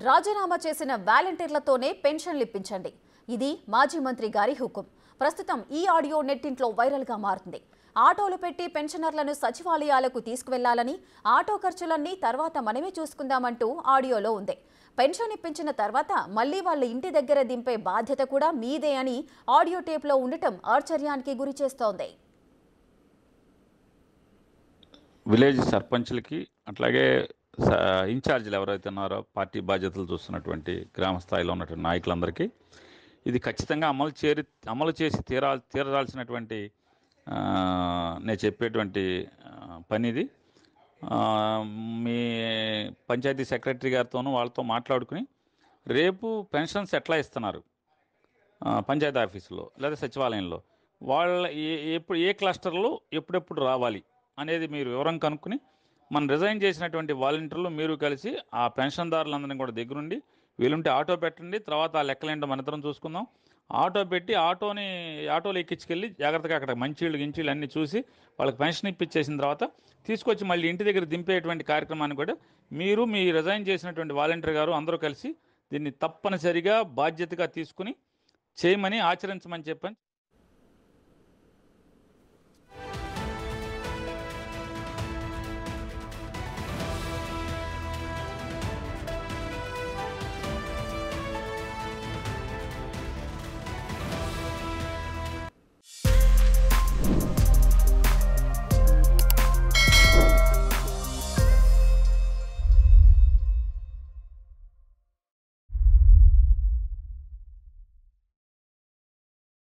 రాజీనామా చేసిన వాలంటీర్లతోనే పెన్షన్లు ఇప్పించండి. ఇది మాజీ మంత్రి గారి హుకుం. ప్రస్తుతం ఈ ఆడియో నెట్టింట్లో వైరల్గా మారుతుంది. ఆటోలు పెట్టి పెన్షనర్లను సచివాలయాలకు తీసుకువెళ్లాలని, ఆటో ఖర్చులన్నీ తర్వాత మనమే చూసుకుందామంటూ ఆడియోలో ఉంది. పెన్షన్ ఇప్పించిన తర్వాత మళ్లీ వాళ్ళ ఇంటి దగ్గర దింపే బాధ్యత కూడా మీదే అని ఆడియో టేప్లో ఉండటం ఆశ్చర్యానికి గురి చేస్తోంది. విలేజ్ సర్పంచ్లకి అట్లాగే ఇన్ఛార్జీలు ఎవరైతే ఉన్నారో పార్టీ బాధ్యతలు చూస్తున్నటువంటి గ్రామ స్థాయిలో ఉన్నటువంటి నాయకులందరికీ ఇది ఖచ్చితంగా అమలు చేసి తీరాల్సినటువంటి నేను చెప్పేటువంటి పని ఇది. మీ పంచాయతీ సెక్రటరీ గారితోనూ వాళ్ళతో మాట్లాడుకుని రేపు పెన్షన్స్ ఎట్లా ఇస్తున్నారు పంచాయతీ ఆఫీసులో లేదా సచివాలయంలో, వాళ్ళ ఏ క్లస్టర్లో ఎప్పుడెప్పుడు రావాలి అనేది మీరు వివరం కనుక్కుని మనం రిజైన్ చేసినటువంటి వాలంటీర్లు మీరు కలిసి ఆ పెన్షన్దారులందరినీ కూడా దగ్గరుండి వీలుంటే ఆటో పెట్టండి, తర్వాత ఆ లెక్కలేంటో మన ఇద్దరం చూసుకుందాం. ఆటో పెట్టి ఆటోలో ఎక్కించుకెళ్ళి జాగ్రత్తగా అక్కడ మంచిళ్ళు గించిళ్ళు అన్నీ చూసి వాళ్ళకి పెన్షన్ ఇప్పించేసిన తర్వాత తీసుకొచ్చి మళ్ళీ ఇంటి దగ్గర దింపేటువంటి కార్యక్రమాన్ని కూడా మీరు మీ రిజైన్ చేసినటువంటి వాలంటీర్ గారు అందరూ కలిసి దీన్ని తప్పనిసరిగా బాధ్యతగా తీసుకుని చేయమని ఆచరించమని చెప్పని